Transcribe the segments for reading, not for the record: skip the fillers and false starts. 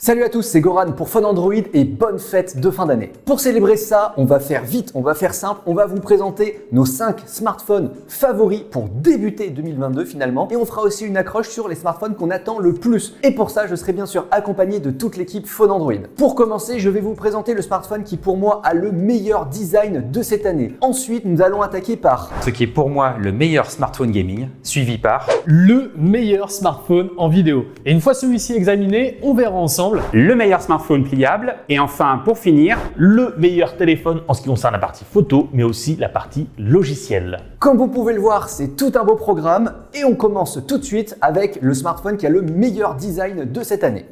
Salut à tous, c'est Goran pour Fun Android et bonne fête de fin d'année. Pour célébrer ça, on va faire vite, on va faire simple, on va vous présenter nos 5 smartphones favoris pour débuter 2022 finalement et on fera aussi une accroche sur les smartphones qu'on attend le plus. Et pour ça, je serai bien sûr accompagné de toute l'équipe Fun Android. Pour commencer, je vais vous présenter le smartphone qui pour moi a le meilleur design de cette année. Ensuite, nous allons attaquer par ce qui est pour moi le meilleur smartphone gaming, suivi par le meilleur smartphone en vidéo. Et une fois celui-ci examiné, on verra ensemble le meilleur smartphone pliable et enfin pour finir, le meilleur téléphone en ce qui concerne la partie photo mais aussi la partie logicielle. Comme vous pouvez le voir, c'est tout un beau programme et on commence tout de suite avec le smartphone qui a le meilleur design de cette année.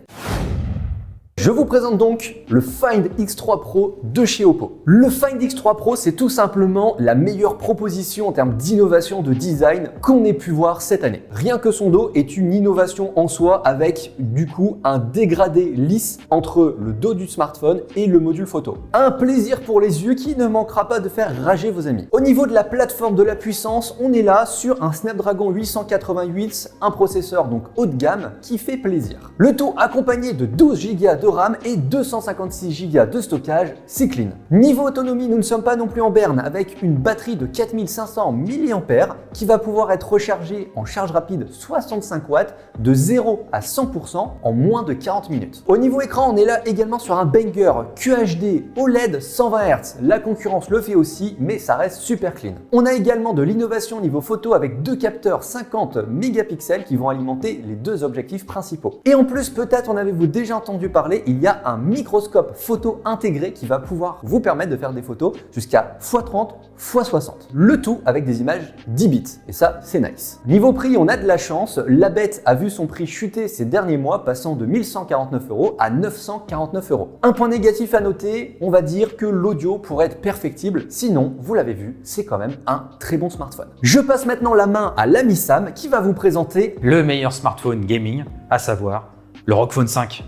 Je vous présente donc le Find X3 Pro de chez Oppo. Le Find X3 Pro, c'est tout simplement la meilleure proposition en termes d'innovation de design qu'on ait pu voir cette année. Rien que son dos est une innovation en soi avec du coup un dégradé lisse entre le dos du smartphone et le module photo. Un plaisir pour les yeux qui ne manquera pas de faire rager vos amis. Au niveau de la plateforme de la puissance, on est là sur un Snapdragon 888, un processeur donc haut de gamme qui fait plaisir. Le tout accompagné de 12 Go de RAM et 256 Go de stockage, c'est clean. Niveau autonomie, nous ne sommes pas non plus en berne avec une batterie de 4500 mAh qui va pouvoir être rechargée en charge rapide 65 watts de 0 à 100% en moins de 40 minutes. Au niveau écran, on est là également sur un banger QHD OLED 120 Hz. La concurrence le fait aussi, mais ça reste super clean. On a également de l'innovation niveau photo avec deux capteurs 50 mégapixels qui vont alimenter les deux objectifs principaux. Et en plus, peut-être en avez-vous déjà entendu parler, il y a un microscope photo intégré qui va pouvoir vous permettre de faire des photos jusqu'à x30, x60. Le tout avec des images 10 bits. Et ça, c'est nice. Niveau prix, on a de la chance. La bête a vu son prix chuter ces derniers mois, passant de 1149 € à 949 €. Un point négatif à noter, on va dire que l'audio pourrait être perfectible. Sinon, vous l'avez vu, c'est quand même un très bon smartphone. Je passe maintenant la main à l'ami Sam qui va vous présenter le meilleur smartphone gaming, à savoir le ROG Phone 5.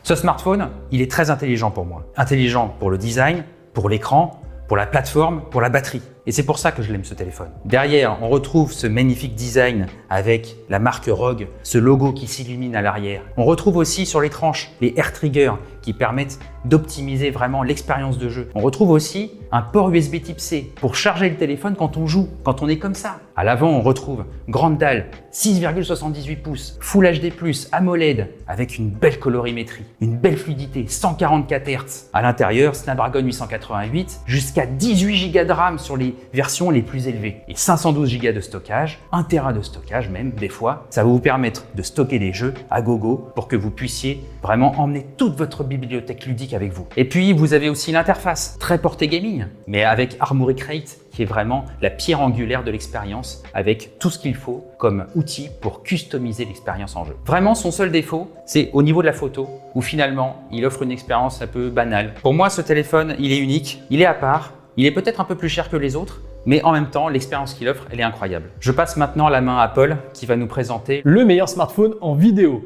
Ce smartphone, il est très intelligent pour moi. Intelligent pour le design, pour l'écran, pour la plateforme, pour la batterie. Et c'est pour ça que je l'aime ce téléphone. Derrière, on retrouve ce magnifique design avec la marque ROG, ce logo qui s'illumine à l'arrière. On retrouve aussi sur les tranches les air triggers qui permettent d'optimiser vraiment l'expérience de jeu. On retrouve aussi un port USB type C pour charger le téléphone quand on joue, quand on est comme ça. À l'avant, on retrouve grande dalle, 6,78 pouces, Full HD+, AMOLED, avec une belle colorimétrie, une belle fluidité, 144 Hz. À l'intérieur, Snapdragon 888, jusqu'à 18 Go de RAM sur les versions les plus élevées et 512 Go de stockage, 1 Tera de stockage même des fois. Ça va vous permettre de stocker des jeux à gogo pour que vous puissiez vraiment emmener toute votre bibliothèque ludique avec vous. Et puis vous avez aussi l'interface, très portée gaming, mais avec Armoury Crate qui est vraiment la pierre angulaire de l'expérience avec tout ce qu'il faut comme outil pour customiser l'expérience en jeu. Vraiment, son seul défaut, c'est au niveau de la photo où finalement il offre une expérience un peu banale. Pour moi, ce téléphone, il est unique, il est à part. Il est peut-être un peu plus cher que les autres, mais en même temps, l'expérience qu'il offre, elle est incroyable. Je passe maintenant la main à Paul qui va nous présenter le meilleur smartphone en vidéo.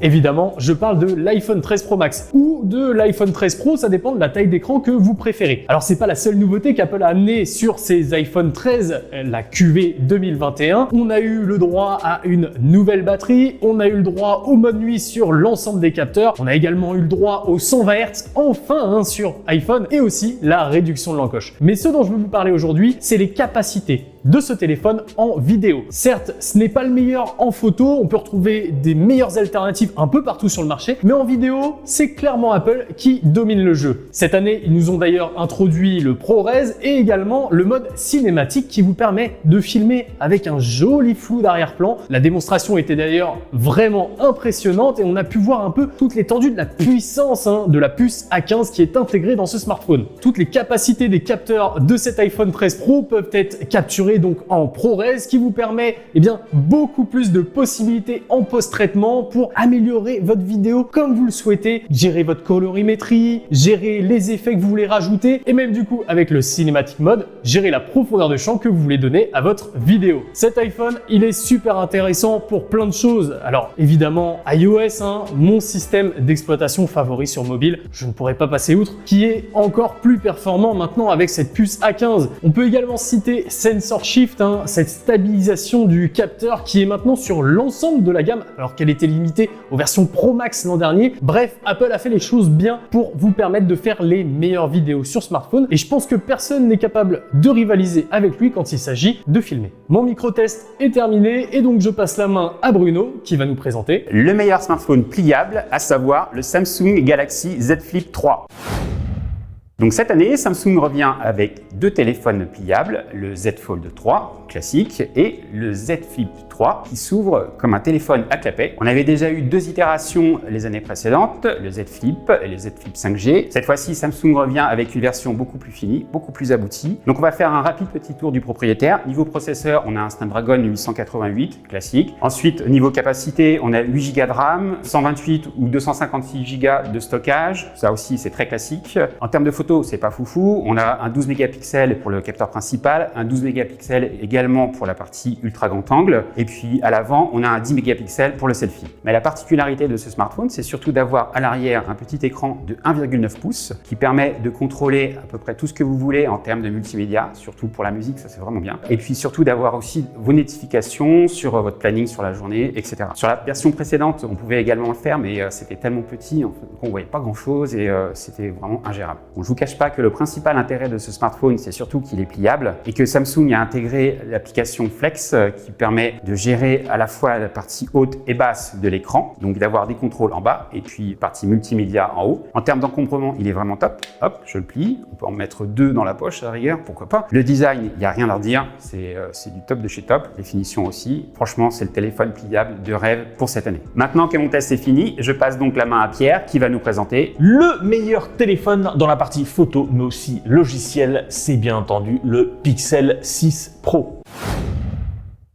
Évidemment, je parle de l'iPhone 13 Pro Max ou de l'iPhone 13 Pro, ça dépend de la taille d'écran que vous préférez. Alors c'est pas la seule nouveauté qu'Apple a amené sur ses iPhone 13, la QV 2021. On a eu le droit à une nouvelle batterie, on a eu le droit au mode nuit sur l'ensemble des capteurs, on a également eu le droit aux 120 Hz enfin sur iPhone et aussi la réduction de l'encoche. Mais ce dont je veux vous parler aujourd'hui, c'est les capacités de ce téléphone en vidéo. Certes, ce n'est pas le meilleur en photo, on peut retrouver des meilleures alternatives un peu partout sur le marché, mais en vidéo, c'est clairement Apple qui domine le jeu. Cette année, ils nous ont d'ailleurs introduit le ProRes et également le mode cinématique qui vous permet de filmer avec un joli flou d'arrière-plan. La démonstration était d'ailleurs vraiment impressionnante et on a pu voir un peu toute l'étendue de la puissance de la puce A15 qui est intégrée dans ce smartphone. Toutes les capacités des capteurs de cet iPhone 13 Pro peuvent être capturées donc en ProRes qui vous permet beaucoup plus de possibilités en post-traitement pour améliorer votre vidéo comme vous le souhaitez, gérer votre colorimétrie, gérer les effets que vous voulez rajouter et même du coup avec le Cinematic Mode, gérer la profondeur de champ que vous voulez donner à votre vidéo. Cet iPhone, il est super intéressant pour plein de choses. Alors évidemment iOS, mon système d'exploitation favori sur mobile, je ne pourrais pas passer outre, qui est encore plus performant maintenant avec cette puce A15. On peut également citer Sensor sensor shift, cette stabilisation du capteur qui est maintenant sur l'ensemble de la gamme alors qu'elle était limitée aux versions Pro Max l'an dernier. Bref, Apple a fait les choses bien pour vous permettre de faire les meilleures vidéos sur smartphone et je pense que personne n'est capable de rivaliser avec lui quand il s'agit de filmer. Mon micro-test est terminé et donc je passe la main à Bruno qui va nous présenter Le meilleur smartphone pliable, à savoir le Samsung Galaxy Z Flip 3. Donc cette année, Samsung revient avec deux téléphones pliables, le Z Fold 3 classique et le Z Flip 3 qui s'ouvre comme un téléphone à clapet. On avait déjà eu deux itérations les années précédentes, le Z Flip et le Z Flip 5G. Cette fois-ci, Samsung revient avec une version beaucoup plus finie, beaucoup plus aboutie. Donc on va faire un rapide petit tour du propriétaire. Niveau processeur, on a un Snapdragon 888 classique. Ensuite, niveau capacité, on a 8 Go de RAM, 128 ou 256 Go de stockage. Ça aussi, c'est très classique. En termes de photos, c'est pas foufou. On a un 12 mégapixels pour le capteur principal, un 12 mégapixels également pour la partie ultra grand angle. Et puis à l'avant, on a un 10 mégapixels pour le selfie. Mais la particularité de ce smartphone, c'est surtout d'avoir à l'arrière un petit écran de 1,9 pouces qui permet de contrôler à peu près tout ce que vous voulez en termes de multimédia, surtout pour la musique, ça c'est vraiment bien. Et puis surtout d'avoir aussi vos notifications sur votre planning sur la journée, etc. Sur la version précédente, on pouvait également le faire, mais c'était tellement petit qu'on ne voyait pas grand-chose et c'était vraiment ingérable. Bon, je vous cache pas que le principal intérêt de ce smartphone, c'est surtout qu'il est pliable et que Samsung a intégré l'application Flex qui permet de gérer à la fois la partie haute et basse de l'écran, donc d'avoir des contrôles en bas et puis partie multimédia en haut. En termes d'encombrement, il est vraiment top. Hop, je le plie. On peut en mettre deux dans la poche à la rigueur, pourquoi pas. Le design, il n'y a rien à redire. C'est du top de chez top. Les finitions aussi. Franchement, c'est le téléphone pliable de rêve pour cette année. Maintenant que mon test est fini, je passe donc la main à Pierre qui va nous présenter Le meilleur téléphone dans la partie photo, mais aussi logiciel, c'est bien entendu le Pixel 6 Pro.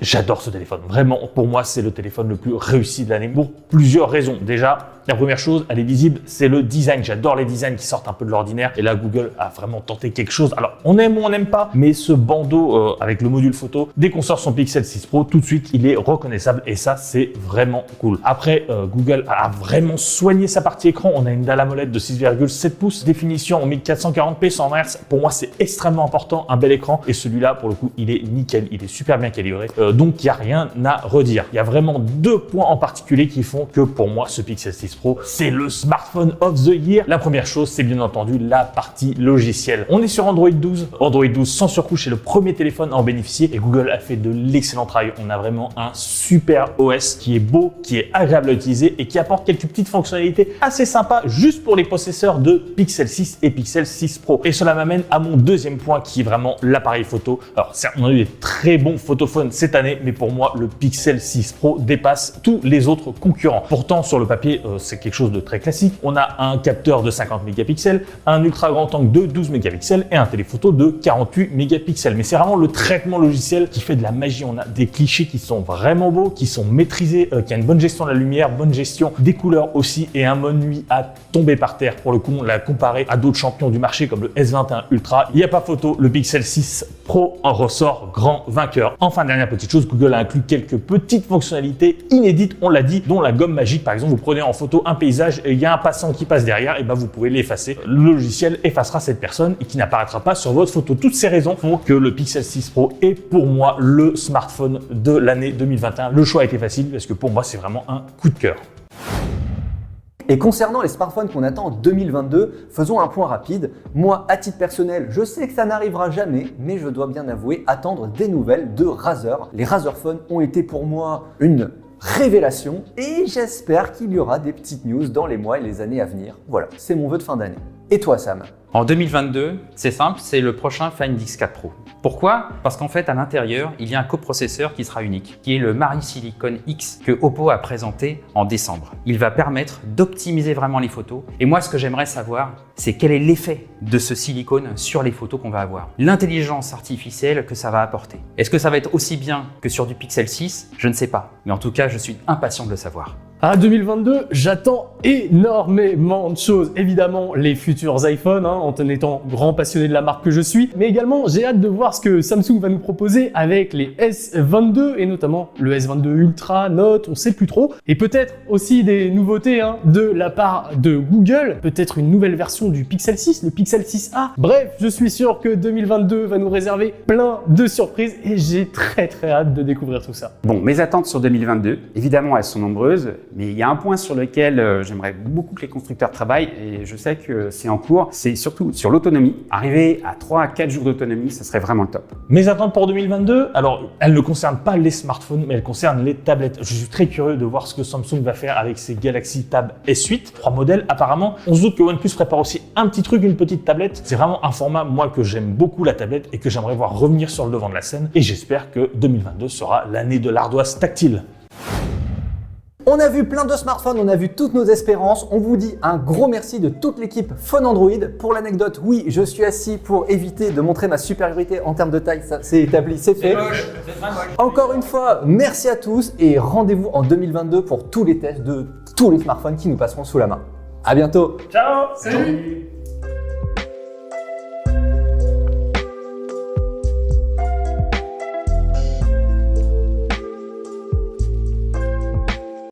J'adore ce téléphone. Vraiment, pour moi, c'est le téléphone le plus réussi de l'année pour plusieurs raisons. Déjà, la première chose, elle est visible, c'est le design. J'adore les designs qui sortent un peu de l'ordinaire. Et là, Google a vraiment tenté quelque chose. Alors, on aime ou on n'aime pas, mais ce bandeau avec le module photo, dès qu'on sort son Pixel 6 Pro, tout de suite, il est reconnaissable. Et ça, c'est vraiment cool. Après, Google a vraiment soigné sa partie écran. On a une dalle AMOLED de 6,7 pouces, définition en 1440p 100 Hz. Pour moi, c'est extrêmement important, un bel écran. Et celui-là, pour le coup, il est nickel. Il est super bien calibré. Donc, il n'y a rien à redire. Il y a vraiment deux points en particulier qui font que pour moi, ce Pixel 6 Pro, c'est le smartphone of the year. La première chose, c'est bien entendu la partie logicielle. On est sur Android 12. Android 12 sans surcouche est le premier téléphone à en bénéficier et Google a fait de l'excellent travail. On a vraiment un super OS qui est beau, qui est agréable à utiliser et qui apporte quelques petites fonctionnalités assez sympas juste pour les possesseurs de Pixel 6 et Pixel 6 Pro. Et cela m'amène à mon deuxième point qui est vraiment l'appareil photo. Alors certes, on a eu des très bons photophones cette année, mais pour moi, le Pixel 6 Pro dépasse tous les autres concurrents. Pourtant, sur le papier, c'est quelque chose de très classique. On a un capteur de 50 mégapixels, un ultra grand angle de 12 mégapixels et un téléphoto de 48 mégapixels. Mais c'est vraiment le traitement logiciel qui fait de la magie. On a des clichés qui sont vraiment beaux, qui sont maîtrisés, qui a une bonne gestion de la lumière, bonne gestion des couleurs aussi et un mode nuit à tomber par terre. Pour le coup, on l'a comparé à d'autres champions du marché comme le S21 Ultra. Il n'y a pas photo, le Pixel 6 Pro en ressort grand vainqueur. Enfin, dernière petite chose, Google a inclus quelques petites fonctionnalités inédites, on l'a dit, dont la gomme magique. Par exemple, vous prenez en photo un paysage et il y a un passant qui passe derrière, et ben vous pouvez l'effacer. Le logiciel effacera cette personne et qui n'apparaîtra pas sur votre photo. Toutes ces raisons font que le Pixel 6 Pro est pour moi le smartphone de l'année 2021. Le choix a été facile parce que pour moi, c'est vraiment un coup de cœur. Et concernant les smartphones qu'on attend en 2022, faisons un point rapide. Moi, à titre personnel, je sais que ça n'arrivera jamais, mais je dois bien avouer attendre des nouvelles de Razer. Les Razer Phone ont été pour moi une révélation et j'espère qu'il y aura des petites news dans les mois et les années à venir. Voilà, c'est mon vœu de fin d'année. Et toi, Sam ? En 2022, c'est simple, c'est le prochain Find X4 Pro. Pourquoi? Parce qu'en fait, à l'intérieur, il y a un coprocesseur qui sera unique, qui est le Mari Silicon X que Oppo a présenté en décembre. Il va permettre d'optimiser vraiment les photos. Et moi, ce que j'aimerais savoir, c'est quel est l'effet de ce silicone sur les photos qu'on va avoir. L'intelligence artificielle que ça va apporter. Est-ce que ça va être aussi bien que sur du Pixel 6? Je ne sais pas. Mais en tout cas, je suis impatient de le savoir. À 2022, j'attends énormément de choses. Évidemment, les futurs iPhones, en étant grand passionné de la marque que je suis, mais également j'ai hâte de voir ce que Samsung va nous proposer avec les S22 et notamment le S22 Ultra, Note, on sait plus trop. Et peut-être aussi des nouveautés de la part de Google, peut-être une nouvelle version du Pixel 6, le Pixel 6a. Bref, je suis sûr que 2022 va nous réserver plein de surprises et j'ai très hâte de découvrir tout ça. Bon, mes attentes sur 2022, évidemment, elles sont nombreuses, mais il y a un point sur lequel j'aimerais beaucoup que les constructeurs travaillent, et je sais que c'est en cours, c'est surtout sur l'autonomie. Arriver à 3 à 4 jours d'autonomie, ça serait vraiment le top. Mes attentes pour 2022, alors elles ne concernent pas les smartphones, mais elles concernent les tablettes. Je suis très curieux de voir ce que Samsung va faire avec ses Galaxy Tab S8. 3 modèles apparemment. On se doute que OnePlus prépare aussi un petit truc, une petite tablette. C'est vraiment un format, moi, que j'aime beaucoup, la tablette, et que j'aimerais voir revenir sur le devant de la scène. Et j'espère que 2022 sera l'année de l'ardoise tactile. On a vu plein de smartphones, on a vu toutes nos espérances. On vous dit un gros merci de toute l'équipe Phone Android. Pour l'anecdote, oui, je suis assis pour éviter de montrer ma supériorité en termes de taille. Ça, c'est établi, c'est fait. Encore une fois, merci à tous et rendez-vous en 2022 pour tous les tests de tous les smartphones qui nous passeront sous la main. À bientôt. Ciao. Salut.